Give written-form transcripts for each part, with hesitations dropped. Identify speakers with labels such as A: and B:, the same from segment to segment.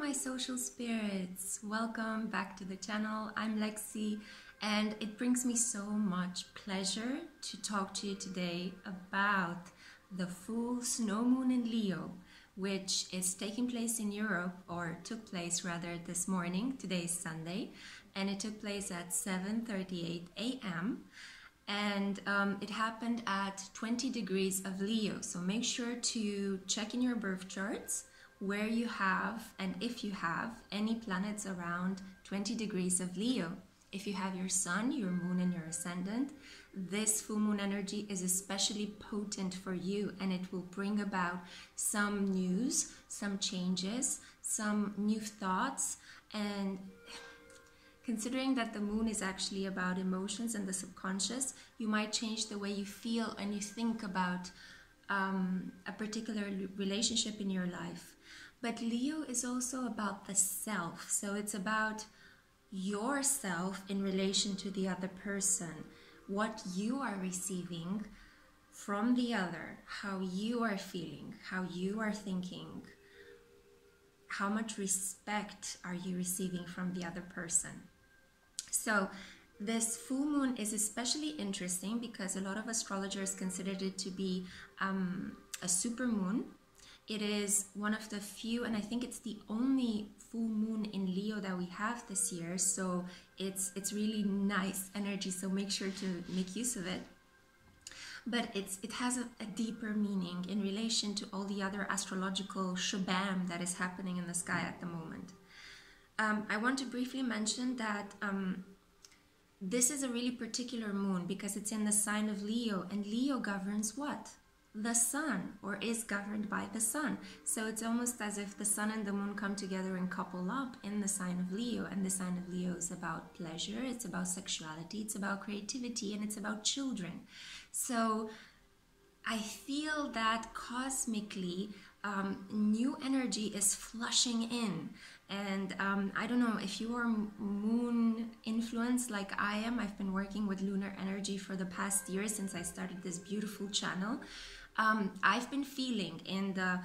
A: my social spirits, welcome back to the channel. I'm Lexi and it brings me so much pleasure to talk to you today about the full snow moon in Leo, which is taking place in Europe, or took place rather this morning. Today is Sunday, and it took place at 7:38 a.m. and it happened at 20 degrees of Leo. So make sure to check in your birth charts where you have, and if you have, any planets around 20 degrees of Leo. If you have your sun, your moon, and your ascendant, this full moon energy is especially potent for you, and it will bring about some news, some changes, some new thoughts. And considering that the moon is actually about emotions and the subconscious, you might change the way you feel and you think about a particular relationship in your life. But Leo is also about the self, so it's about yourself in relation to the other person, what you are receiving from the other, how you are feeling, how you are thinking, how much respect are you receiving from the other person. So this full moon is especially interesting because a lot of astrologers considered it to be a super moon. It is one of the few, and I think it's the only full moon in Leo that we have this year. So it's really nice energy. So make sure to make use of it. But it has a deeper meaning in relation to all the other astrological shabam that is happening in the sky at the moment. I want to briefly mention that this is a really particular moon because it's in the sign of Leo, and Leo governs what? The sun, or is governed by the sun. So it's almost as if the sun and the moon come together and couple up in the sign of Leo. And the sign of Leo is about pleasure, it's about sexuality, it's about creativity, and it's about children. So I feel that cosmically new energy is flushing in. And I don't know if you are moon influenced like I am. I've been working with lunar energy for the past year since I started this beautiful channel. I've been feeling in the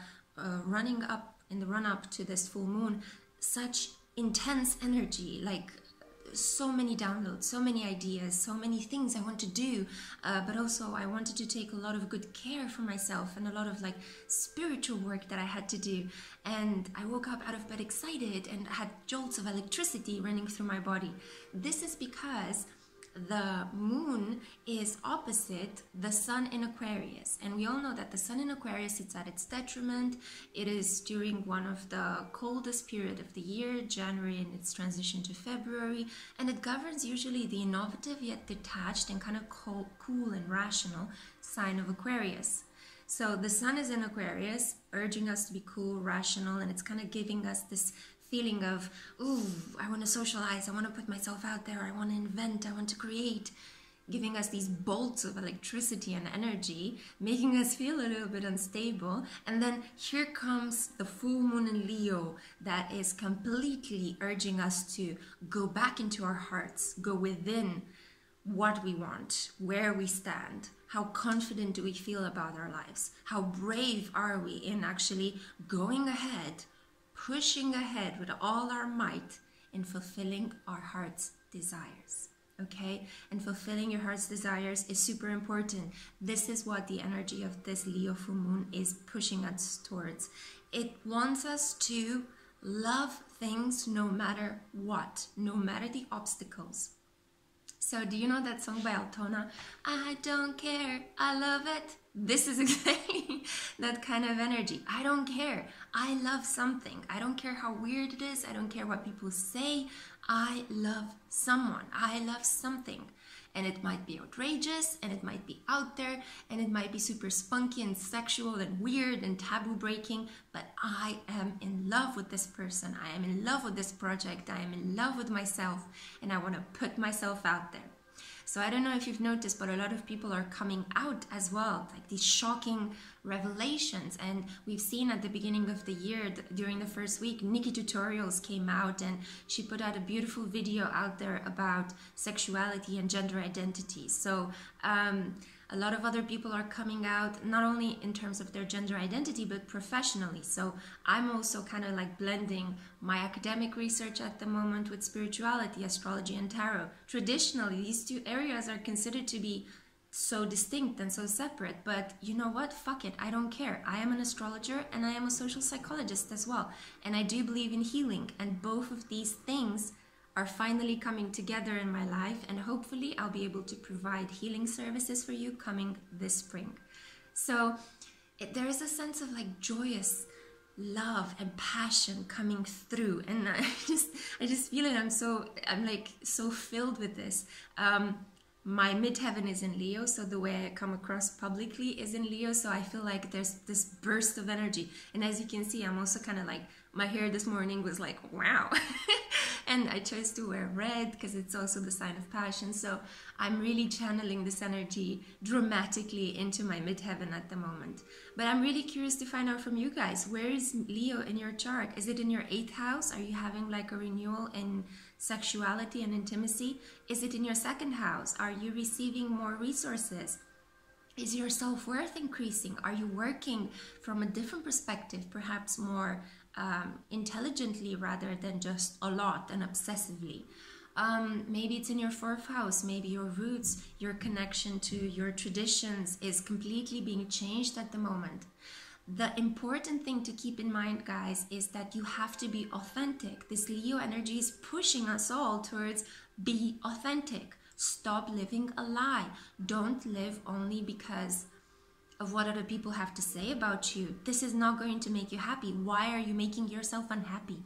A: run up to this full moon such intense energy, like so many downloads, so many ideas, so many things I want to do, but also I wanted to take a lot of good care for myself and a lot of like spiritual work that I had to do. And I woke up out of bed excited and had jolts of electricity running through my body. This is because the moon is opposite the sun in Aquarius, and we all know that the sun in Aquarius is at its detriment. It is during one of the coldest period of the year, January, and its transition to February, and it governs usually the innovative yet detached and kind of cool and rational sign of Aquarius. So the sun is in Aquarius, urging us to be cool, rational, and it's kind of giving us this feeling of, ooh, I want to socialize, I want to put myself out there, I want to invent, I want to create, giving us these bolts of electricity and energy, making us feel a little bit unstable. And then here comes the full moon in Leo that is completely urging us to go back into our hearts, go within what we want, where we stand, how confident do we feel about our lives, how brave are we in actually going ahead, pushing ahead with all our might in fulfilling our heart's desires. Okay? And fulfilling your heart's desires is super important. This is what the energy of this Leo full moon is pushing us towards. It wants us to love things no matter what, no matter the obstacles. So do you know that song by Altona? I don't care, I love it. This is exactly that kind of energy. I don't care. I love something. I don't care how weird it is. I don't care what people say. I love someone. I love something. And it might be outrageous, and it might be out there, and it might be super spunky and sexual and weird and taboo breaking, but I am in love with this person. I am in love with this project. I am in love with myself, and I want to put myself out there. So I don't know if you've noticed, but a lot of people are coming out as well, like these shocking revelations. And we've seen at the beginning of the year, during the first week, Nikki Tutorials came out and she put out a beautiful video out there about sexuality and gender identity. So A lot of other people are coming out, not only in terms of their gender identity, but professionally. So I'm also kind of like blending my academic research at the moment with spirituality, astrology, and tarot. Traditionally, these two areas are considered to be so distinct and so separate, but you know what, fuck it, I don't care. I am an astrologer and I am a social psychologist as well, and I do believe in healing, and both of these things are finally coming together in my life, and hopefully I'll be able to provide healing services for you coming this spring. So there is a sense of like joyous love and passion coming through, and I just feel it. I'm like so filled with this. My midheaven is in Leo, so the way I come across publicly is in Leo, so I feel like there's this burst of energy. And as you can see, I'm also kind of like, my hair this morning was like, wow. And I chose to wear red because it's also the sign of passion. So I'm really channeling this energy dramatically into my midheaven at the moment. But I'm really curious to find out from you guys, where is Leo in your chart? Is it in your 8th house? Are you having like a renewal in sexuality and intimacy? Is it in your 2nd house? Are you receiving more resources? Is your self-worth increasing? Are you working from a different perspective, perhaps more intelligently rather than just a lot and obsessively? Maybe it's in your 4th house. Maybe your roots, your connection to your traditions is completely being changed at the moment. The important thing to keep in mind, guys, is that you have to be authentic. This Leo energy is pushing us all towards be authentic. Stop living a lie. Don't live only because of what other people have to say about you. This is not going to make you happy. Why are you making yourself unhappy?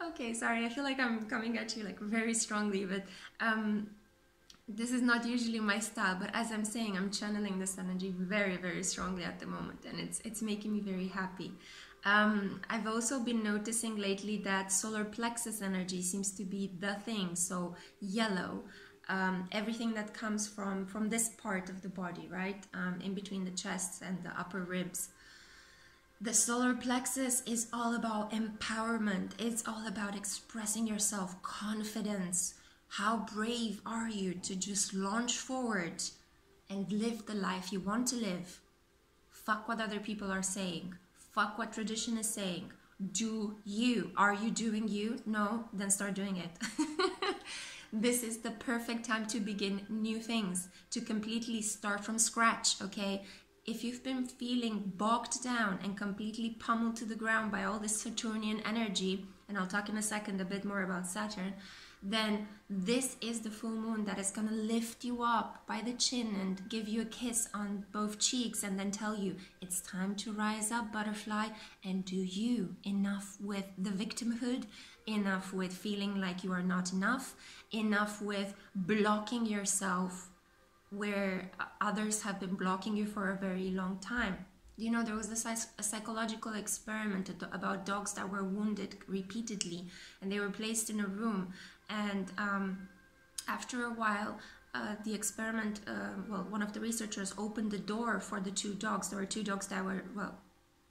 A: Okay, sorry, I feel like I'm coming at you like very strongly, but this is not usually my style, but as I'm saying, I'm channeling this energy very, very strongly at the moment, and it's making me very happy. I've also been noticing lately that solar plexus energy seems to be the thing. So yellow, everything that comes from this part of the body, right, in between the chest and the upper ribs. The solar plexus is all about empowerment. It's all about expressing yourself, confidence. How brave are you to just launch forward and live the life you want to live? Fuck what other people are saying. Fuck what tradition is saying. Do you. Are you doing you? No? Then start doing it. This is the perfect time to begin new things, to completely start from scratch, okay? If you've been feeling bogged down and completely pummeled to the ground by all this Saturnian energy, and I'll talk in a second a bit more about Saturn, then this is the full moon that is going to lift you up by the chin and give you a kiss on both cheeks and then tell you it's time to rise up, butterfly, and do you. Enough with the victimhood, enough with feeling like you are not enough, enough with blocking yourself where others have been blocking you for a very long time. You know, there was a psychological experiment about dogs that were wounded repeatedly, and they were placed in a room, and after a while the experiment, one of the researchers opened the door for the 2 dogs. There were 2 dogs that were, well,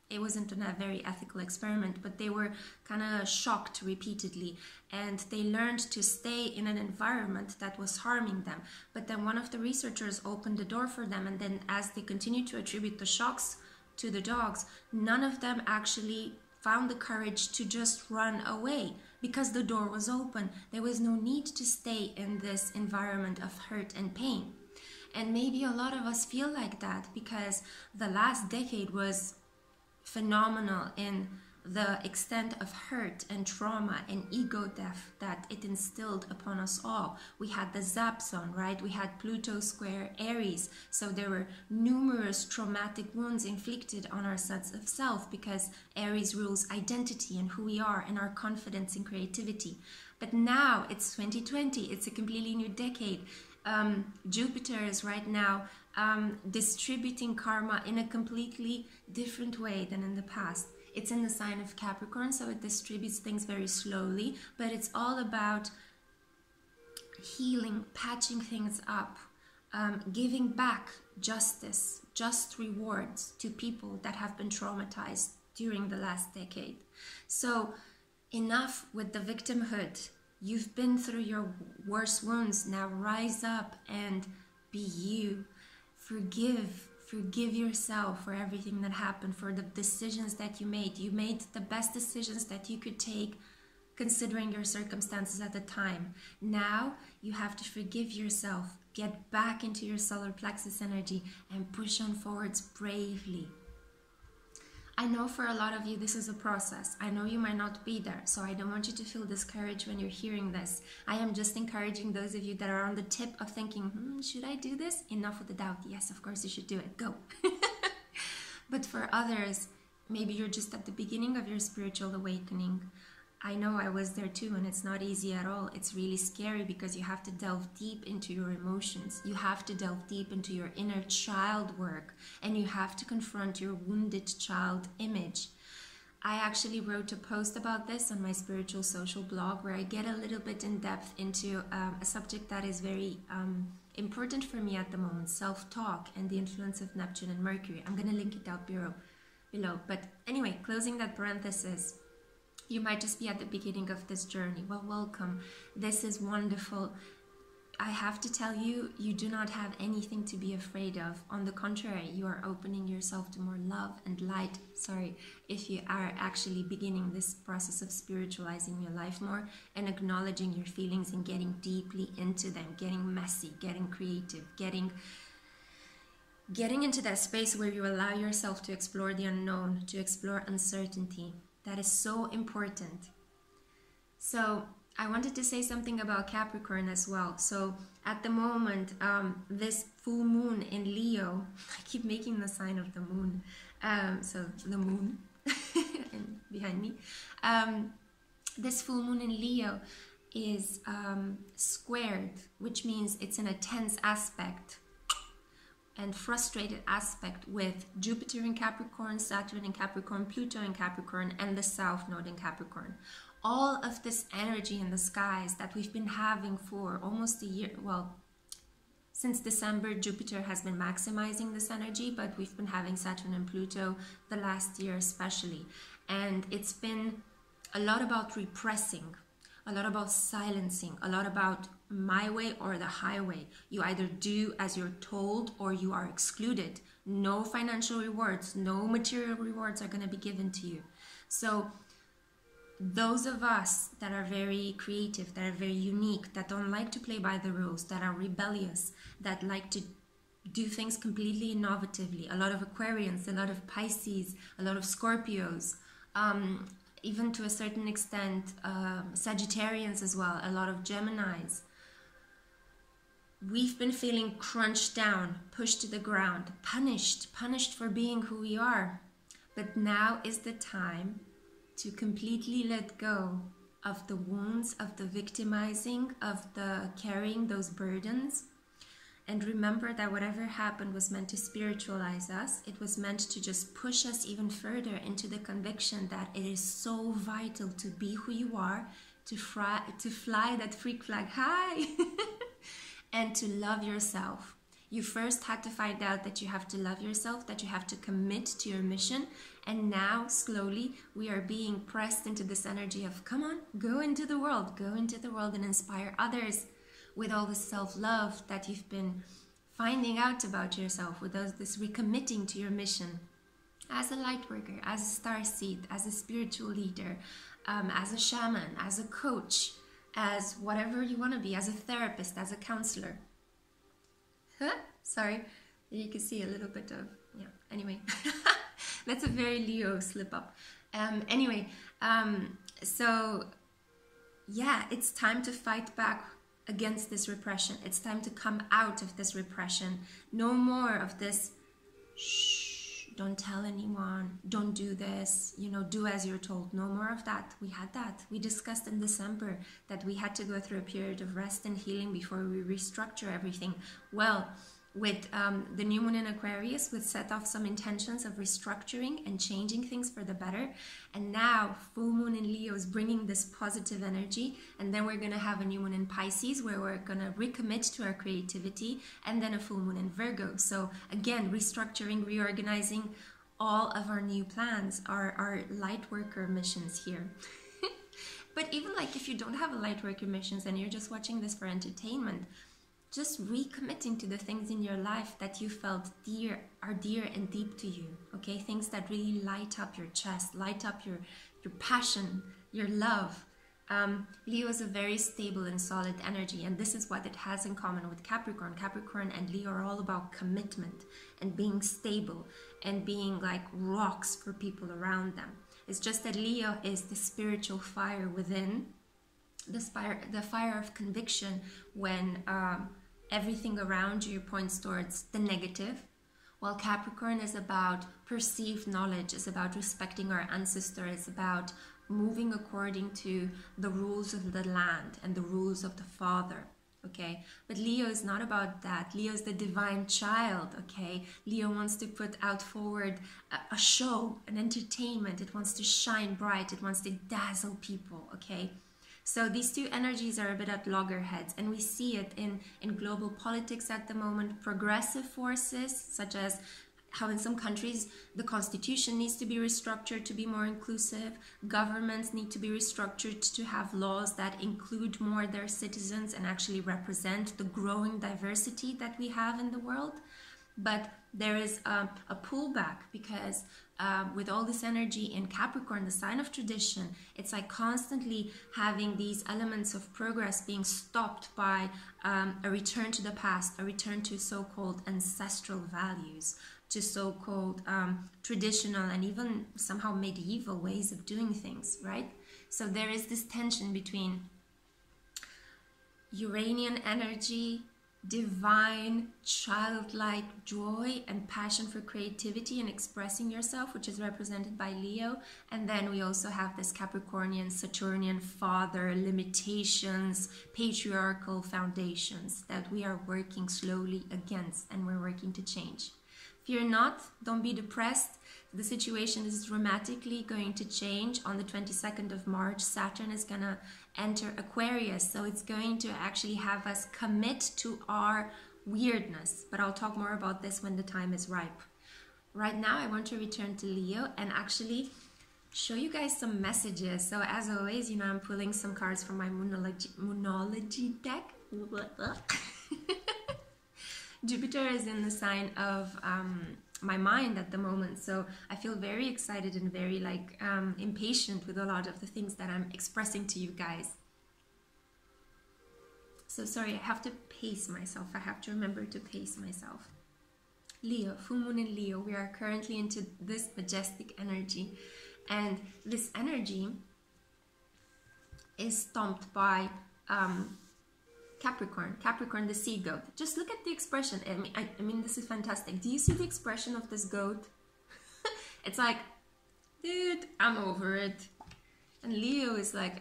A: it wasn't a very ethical experiment, but they were kind of shocked repeatedly, and they learned to stay in an environment that was harming them. But then one of the researchers opened the door for them, and then as they continued to attribute the shocks to the dogs, none of them actually found the courage to just run away because the door was open. There was no need to stay in this environment of hurt and pain. And maybe a lot of us feel like that because the last decade was phenomenal in the extent of hurt and trauma and ego death that it instilled upon us all. We had the Zap Zone, right? We had Pluto square Aries. So there were numerous traumatic wounds inflicted on our sense of self because Aries rules identity and who we are and our confidence and creativity. But now it's 2020. It's a completely new decade. Jupiter is right now distributing karma in a completely different way than in the past. It's in the sign of Capricorn, so it distributes things very slowly, but it's all about healing, patching things up, giving back justice, just rewards to people that have been traumatized during the last decade. So enough with the victimhood. You've been through your worst wounds. Now rise up and Be you. Forgive yourself for everything that happened, for the decisions that you made. You made the best decisions that you could take considering your circumstances at the time. Now you have to forgive yourself, get back into your solar plexus energy and push on forwards bravely. I know for a lot of you this is a process. I know you might not be there, so I don't want you to feel discouraged when you're hearing this. I am just encouraging those of you that are on the tip of thinking, should I do this? Enough with the doubt. Yes, of course you should do it. Go. But for others, maybe you're just at the beginning of your spiritual awakening. I know I was there too, and it's not easy at all. It's really scary because you have to delve deep into your emotions. You have to delve deep into your inner child work, and you have to confront your wounded child image. I actually wrote a post about this on my spiritual social blog where I get a little bit in depth into a subject that is very important for me at the moment, self-talk and the influence of Neptune and Mercury. I'm going to link it out below. But anyway, closing that parenthesis, you might just be at the beginning of this journey. Well, welcome. This is wonderful. I have to tell you, you do not have anything to be afraid of. On the contrary, you are opening yourself to more love and light. If you are actually beginning this process of spiritualizing your life more and acknowledging your feelings and getting deeply into them, getting messy, getting creative, getting into that space where you allow yourself to explore the unknown, to explore uncertainty. That is so important. So I wanted to say something about Capricorn as well. So at the moment, this full moon in Leo, I keep making the sign of the moon. So the moon and behind me. This full moon in Leo is squared, which means it's in a tense aspect and frustrated aspect with Jupiter in Capricorn, Saturn in Capricorn, Pluto in Capricorn, and the South Node in Capricorn. All of this energy in the skies that we've been having for almost a year, well, since December, Jupiter has been maximizing this energy, but we've been having Saturn and Pluto the last year especially. And it's been a lot about repressing, a lot about silencing, a lot about my way or the highway. You either do as you're told or you are excluded. No financial rewards, no material rewards are going to be given to you. So those of us that are very creative, that are very unique, that don't like to play by the rules, that are rebellious, that like to do things completely innovatively, a lot of Aquarians, a lot of Pisces, a lot of Scorpios, even to a certain extent Sagittarians as well, a lot of Geminis. We've been feeling crunched down, pushed to the ground, punished for being who we are. But now is the time to completely let go of the wounds, of the victimizing, of the carrying those burdens. And remember that whatever happened was meant to spiritualize us. It was meant to just push us even further into the conviction that it is so vital to be who you are, to fly that freak flag high, and to love yourself. You first had to find out that you have to love yourself, that you have to commit to your mission. And now, slowly, we are being pressed into this energy of, come on, go into the world and inspire others with all the self-love that you've been finding out about yourself, with this recommitting to your mission. As a light worker, as a starseed, as a spiritual leader, as a shaman, as a coach, as whatever you want to be, as a therapist, as a counselor. Sorry, you can see a little bit of, yeah, anyway. That's a very Leo slip up. So yeah, it's time to fight back against this repression. It's time to come out of this repression. No more of this, shh, don't tell anyone, don't do this, do as you're told. No more of that. We had that. We discussed in December that we had to go through a period of rest and healing before we restructure everything. Well, with the new moon in Aquarius, we set off some intentions of restructuring and changing things for the better. And now full moon in Leo is bringing this positive energy. And then we're going to have a new moon in Pisces where we're going to recommit to our creativity, and then a full moon in Virgo. So again, restructuring, reorganizing all of our new plans, our light worker missions here. But even like if you don't have a light worker missions and you're just watching this for entertainment, just recommitting to the things in your life that you felt are dear and deep to you, okay? Things that really light up your chest, light up your passion, your love. Leo is a very stable and solid energy, and this is what it has in common with Capricorn. Capricorn and Leo are all about commitment and being stable and being like rocks for people around them. It's just that Leo is the spiritual fire within, the fire of conviction when everything around you points towards the negative, while Capricorn is about perceived knowledge, is about respecting our ancestors, it's about moving according to the rules of the land and the rules of the father, okay? But Leo is not about that. Leo is the divine child, okay? Leo wants to put out forward a show, an entertainment. It wants to shine bright. It wants to dazzle people, okay? So these two energies are a bit at loggerheads, and we see it in global politics at the moment. Progressive forces, such as how in some countries the constitution needs to be restructured to be more inclusive. Governments need to be restructured to have laws that include more their citizens and actually represent the growing diversity that we have in the world. But there is a pullback because with all this energy in Capricorn, the sign of tradition, it's like constantly having these elements of progress being stopped by a return to the past, a return to so-called ancestral values, to so-called traditional and even somehow medieval ways of doing things, right? So there is this tension between Uranian energy, divine, childlike joy and passion for creativity and expressing yourself, which is represented by Leo. And then we also have this Capricornian, Saturnian father, limitations, patriarchal foundations that we are working slowly against and we're working to change. Fear not, don't be depressed. The situation is dramatically going to change. On the 22nd of March, Saturn is going to enter Aquarius. So it's going to actually have us commit to our weirdness. But I'll talk more about this when the time is ripe. Right now, I want to return to Leo and actually show you guys some messages. So as always, you know, I'm pulling some cards from my Moonology deck. Jupiter is in the sign of my mind at the moment, so I feel very excited and very like impatient with a lot of the things that I'm expressing to you guys. So sorry, I have to pace myself. I have to remember to pace myself. Leo, full moon in Leo. We are currently into this majestic energy, and this energy is stomped by Capricorn, the sea goat. Just look at the expression. I mean, this is fantastic. Do you see the expression of this goat? It's like, dude, I'm over it. And Leo is like,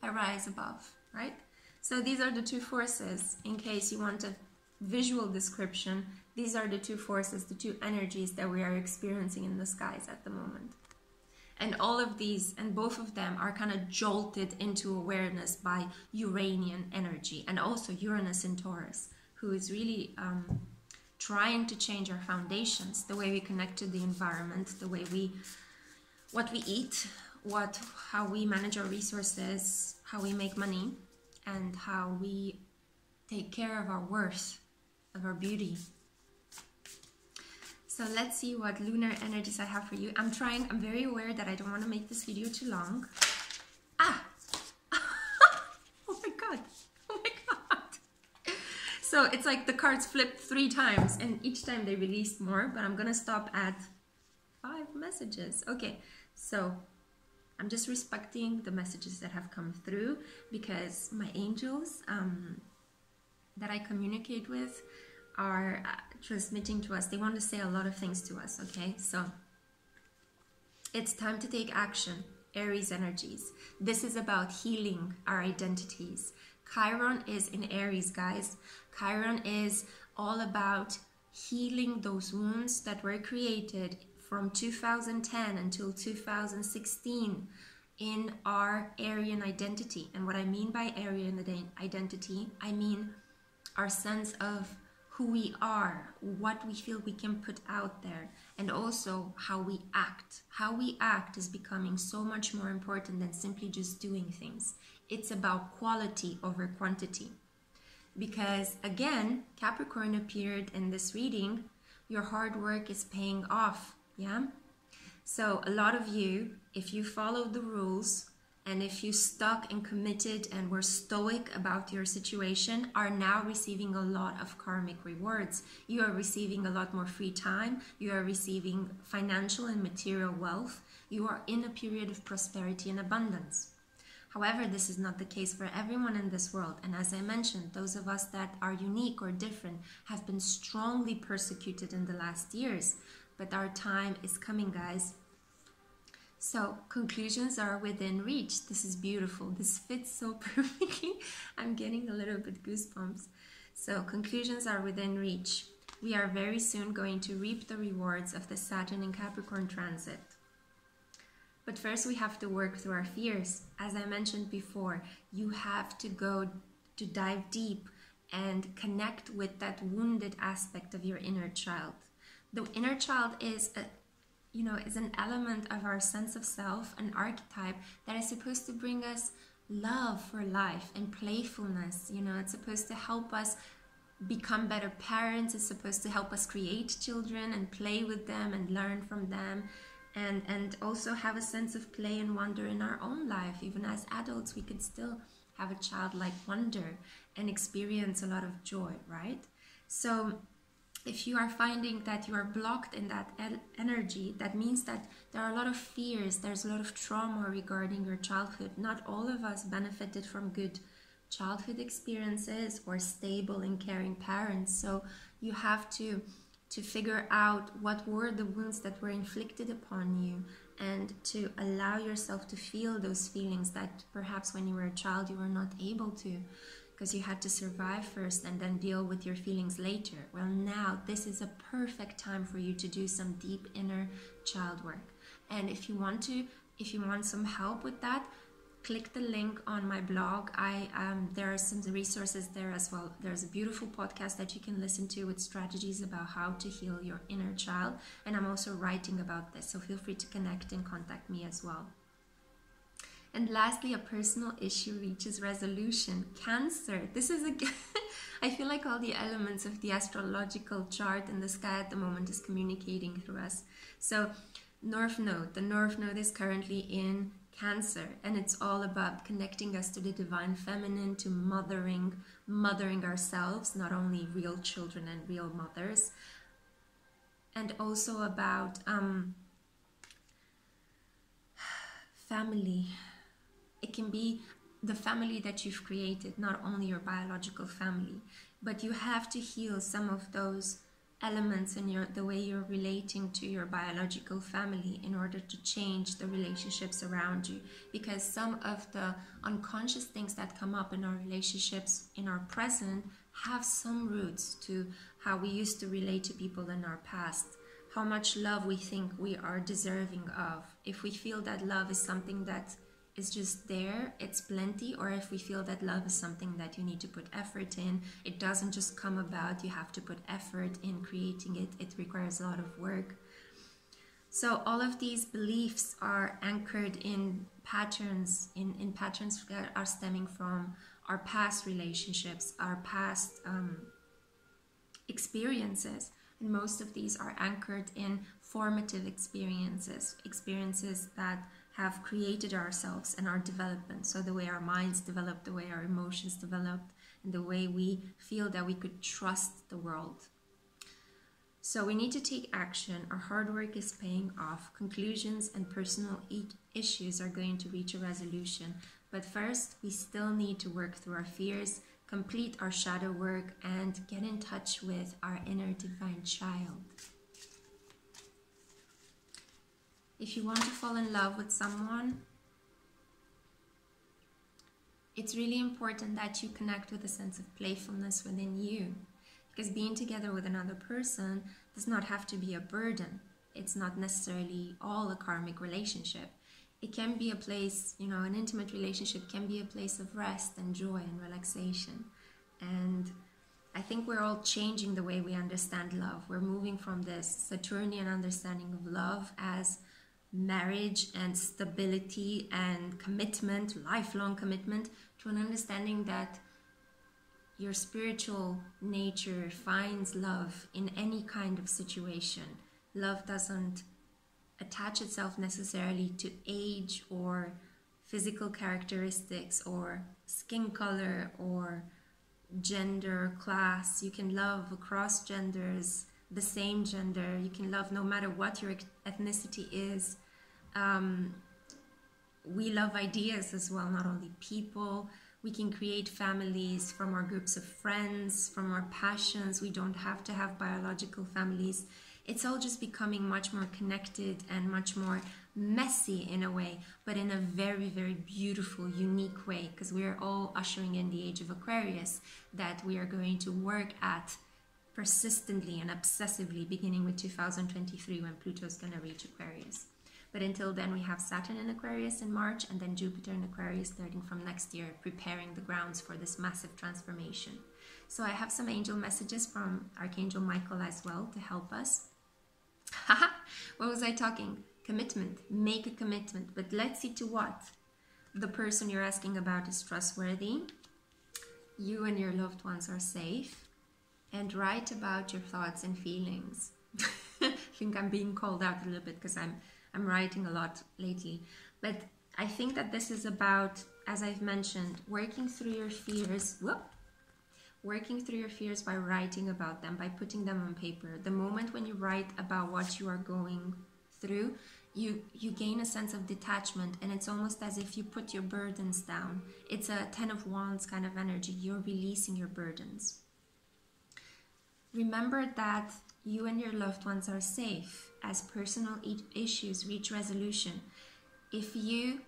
A: I rise above, right? So these are the two forces. In case you want a visual description, these are the two forces, the two energies that we are experiencing in the skies at the moment. And all of these, and both of them, are kind of jolted into awareness by Uranian energy, and also Uranus in Taurus, who is really trying to change our foundations, the way we connect to the environment, the way what we eat, how we manage our resources, how we make money, and how we take care of our worth, of our beauty. So let's see what lunar energies I have for you. I'm very aware that I don't want to make this video too long. Ah! Oh my god. Oh my god. So it's like the cards flipped 3 times and each time they released more, but I'm gonna stop at 5 messages. Okay, so I'm just respecting the messages that have come through because my angels that I communicate with are transmitting to us. They want to say a lot of things to us, okay? So it's time to take action. Aries energies. This is about healing our identities. Chiron is in Aries, guys. Chiron is all about healing those wounds that were created from 2010 until 2016 in our Aryan identity. And what I mean by Aryan identity, I mean our sense of who we are, what we feel we can put out there, and also how we act. How we act is becoming so much more important than simply just doing things. It's about quality over quantity. because again, Capricorn appeared in this reading. Your hard work is paying off, yeah? So a lot of you, if you followed the rules and if you stuck and committed and were stoic about your situation, are now receiving a lot of karmic rewards. You are receiving a lot more free time. You are receiving financial and material wealth. You are in a period of prosperity and abundance. However, this is not the case for everyone in this world. And as I mentioned, those of us that are unique or different have been strongly persecuted in the last years. But our time is coming, guys. So conclusions are within reach. This is beautiful. This fits so perfectly. I'm getting a little bit goosebumps. So conclusions are within reach. We are very soon going to reap the rewards of the Saturn and Capricorn transit. But first we have to work through our fears. As I mentioned before, you have to go to dive deep and connect with that wounded aspect of your inner child. The inner child is an element of our sense of self, an archetype that is supposed to bring us love for life and playfulness. It's supposed to help us become better parents. It's supposed to help us create children and play with them and learn from them, and also have a sense of play and wonder in our own life. Even as adults, we could still have a childlike wonder and experience a lot of joy, right? So if you are finding that you are blocked in that energy, that means that there are a lot of fears, there's a lot of trauma regarding your childhood. Not all of us benefited from good childhood experiences or stable and caring parents. So you have to figure out what were the wounds that were inflicted upon you, and to allow yourself to feel those feelings that perhaps when you were a child you were not able to, because you had to survive first and then deal with your feelings later. Well, now this is a perfect time for you to do some deep inner child work. And if you want some help with that, click the link on my blog. There are some resources there as well. There's a beautiful podcast that you can listen to with strategies about how to heal your inner child. And I'm also writing about this, so feel free to connect and contact me as well. And lastly, a personal issue reaches resolution. Cancer. This is I feel like all the elements of the astrological chart in the sky at the moment is communicating through us. So North Node. The North Node is currently in Cancer, and it's all about connecting us to the divine feminine, to mothering ourselves, not only real children and real mothers, and also about family. It can be the family that you've created, not only your biological family, but you have to heal some of those elements in the way you're relating to your biological family in order to change the relationships around you, because some of the unconscious things that come up in our relationships in our present have some roots to how we used to relate to people in our past, how much love we think we are deserving of. If we feel that love is something that is just there, it's plenty, or if we feel that love is something that you need to put effort in, it doesn't just come about, you have to put effort in creating it, it requires a lot of work. So all of these beliefs are anchored in patterns, in patterns that are stemming from our past relationships, our past experiences, and most of these are anchored in formative experiences that have created ourselves and our development. So the way our minds developed, the way our emotions developed, and the way we feel that we could trust the world. So we need to take action. Our hard work is paying off. Conclusions and personal issues are going to reach a resolution. But first, we still need to work through our fears, complete our shadow work, and get in touch with our inner divine child. If you want to fall in love with someone, it's really important that you connect with a sense of playfulness within you, because being together with another person does not have to be a burden. It's not necessarily all a karmic relationship. It can be a place, an intimate relationship can be a place of rest and joy and relaxation. And I think we're all changing the way we understand love. We're moving from this Saturnian understanding of love as marriage and stability and commitment, lifelong commitment, to an understanding that your spiritual nature finds love in any kind of situation. Love doesn't attach itself necessarily to age or physical characteristics or skin color or gender, class. You can love across genders, the same gender. You can love no matter what your ethnicity is. We love ideas as well, not only people. We can create families from our groups of friends, from our passions. We don't have to have biological families. It's all just becoming much more connected and much more messy in a way, but in a very, very beautiful, unique way, because we are all ushering in the age of Aquarius that we are going to work at persistently and obsessively, beginning with 2023 when Pluto's going to reach Aquarius. But until then, we have Saturn in Aquarius in March, and then Jupiter in Aquarius starting from next year, preparing the grounds for this massive transformation. So I have some angel messages from Archangel Michael as well to help us. Haha, what was I talking? Commitment. Make a commitment. But let's see to what? The person you're asking about is trustworthy. You and your loved ones are safe. And write about your thoughts and feelings. I think I'm being called out a little bit because I'm writing a lot lately. But I think that this is about, as I've mentioned, working through your fears. Working through your fears by writing about them, by putting them on paper. The moment when you write about what you are going through, you gain a sense of detachment, and it's almost as if you put your burdens down. It's a 10 of Wands kind of energy. You're releasing your burdens. Remember that you and your loved ones are safe as personal issues reach resolution. If you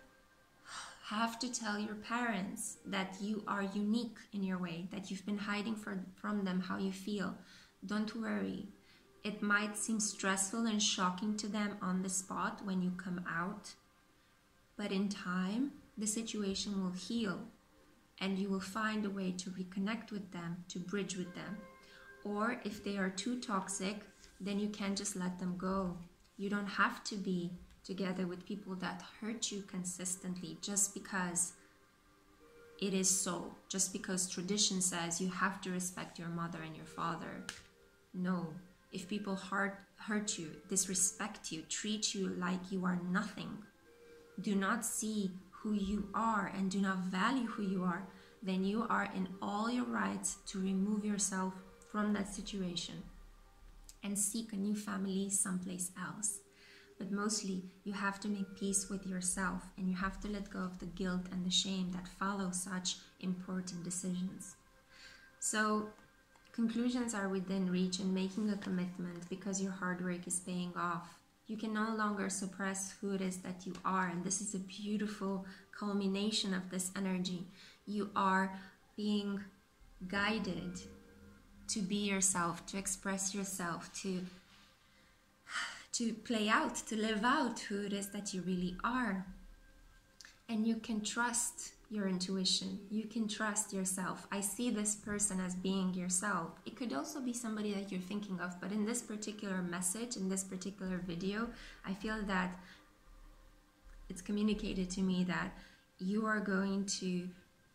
A: have to tell your parents that you are unique in your way, that you've been hiding from them how you feel, don't worry. It might seem stressful and shocking to them on the spot when you come out, but in time, the situation will heal and you will find a way to reconnect with them, to bridge with them. Or if they are too toxic, then you can just let them go. You don't have to be together with people that hurt you consistently just because it is so, just because tradition says you have to respect your mother and your father. No, if people hurt you, disrespect you, treat you like you are nothing, do not see who you are and do not value who you are, then you are in all your rights to remove yourself from that situation and seek a new family someplace else. But mostly, you have to make peace with yourself, and you have to let go of the guilt and the shame that follow such important decisions. So, conclusions are within reach in making a commitment because your hard work is paying off. You can no longer suppress who it is that you are, and this is a beautiful culmination of this energy. You are being guided to be yourself, to express yourself, to play out, to live out who it is that you really are. And you can trust your intuition. You can trust yourself. I see this person as being yourself. It could also be somebody that you're thinking of, but in this particular message, in this particular video, I feel that it's communicated to me that you are going to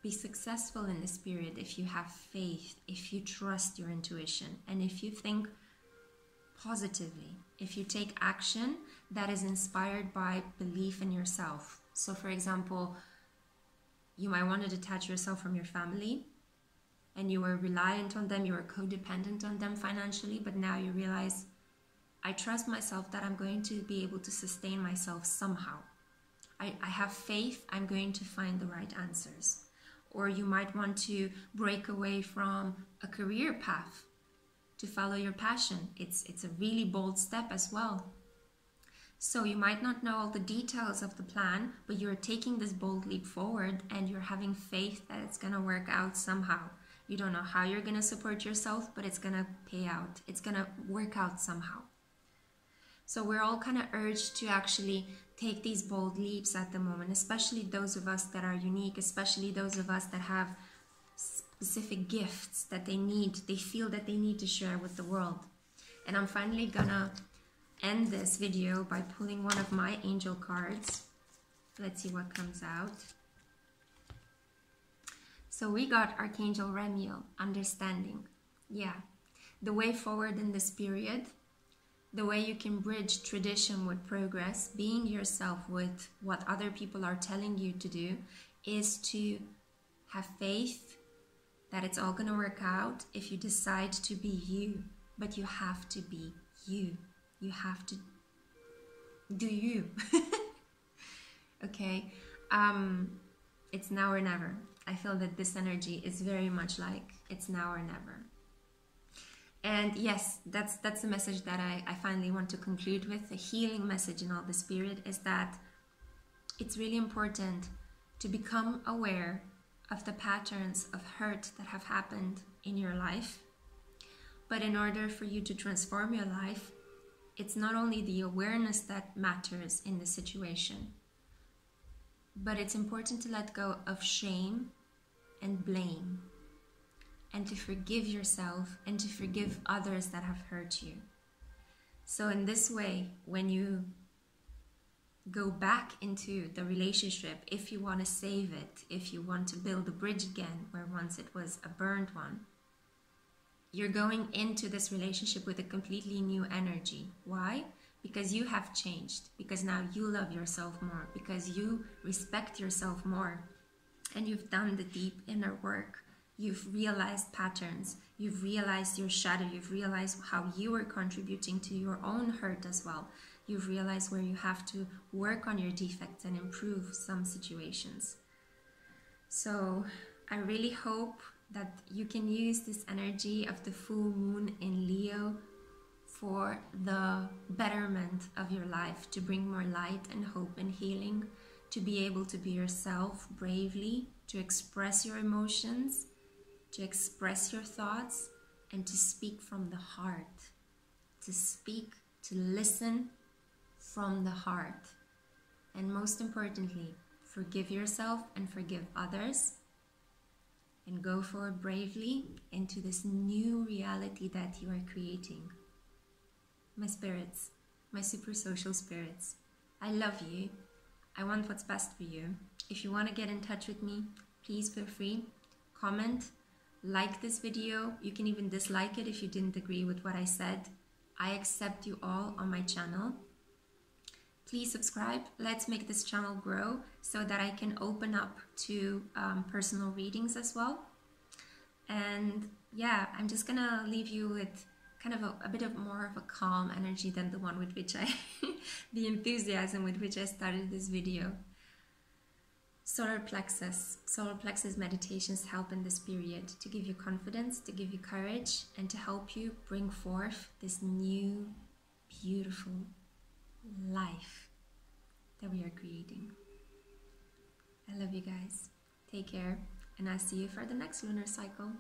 A: be successful in this period if you have faith, if you trust your intuition, and if you think positively, if you take action that is inspired by belief in yourself. So for example, you might want to detach yourself from your family and you were reliant on them, you were codependent on them financially, but now you realize, I trust myself that I'm going to be able to sustain myself somehow. I have faith I'm going to find the right answers. Or you might want to break away from a career path to follow your passion. It's a really bold step as well. So you might not know all the details of the plan, but you're taking this bold leap forward and you're having faith that it's going to work out somehow. You don't know how you're going to support yourself, but it's going to pay out. It's going to work out somehow. So we're all kind of urged to actually take these bold leaps at the moment, especially those of us that are unique, especially those of us that have specific gifts that they feel that they need to share with the world. And I'm finally gonna end this video by pulling one of my angel cards. Let's see what comes out. So So we got Archangel Remiel, understanding. Yeah, the way forward in this period, the way you can bridge tradition with progress, being yourself with what other people are telling you to do, is to have faith that it's all going to work out if you decide to be you. But you have to be you. You have to do you. Okay? It's now or never. I feel that this energy is very much like it's now or never. And yes, that's the message that I finally want to conclude with. The healing message in all this period is that it's really important to become aware of the patterns of hurt that have happened in your life. But in order for you to transform your life, it's not only the awareness that matters in the situation, but it's important to let go of shame and blame, and to forgive yourself and to forgive others that have hurt you. So in this way, when you go back into the relationship, if you want to save it, if you want to build a bridge again where once it was a burned one, you're going into this relationship with a completely new energy. Why? Because you have changed, because now you love yourself more, because you respect yourself more, and you've done the deep inner work. You've realized patterns, you've realized your shadow, you've realized how you are contributing to your own hurt as well. You've realized where you have to work on your defects and improve some situations. So I really hope that you can use this energy of the full moon in Leo for the betterment of your life, to bring more light and hope and healing, to be able to be yourself bravely, to express your emotions, to express your thoughts, and to speak from the heart, to speak, to listen from the heart. And most importantly, forgive yourself and forgive others, and go forward bravely into this new reality that you are creating. My spirits, my super social spirits, I love you. I want what's best for you. If you want to get in touch with me, please feel free. Comment, like this video. You can even dislike it if you didn't agree with what I said. I accept you all on my channel. Please subscribe. Let's make this channel grow so that I can open up to personal readings as well. And yeah, I'm just gonna leave you with kind of a bit of more of a calm energy than the one with which the enthusiasm with which I started this video. Solar plexus meditations help in this period to give you confidence, to give you courage, and to help you bring forth this new, beautiful life that we are creating. I love you guys. Take care, and I'll see you for the next lunar cycle.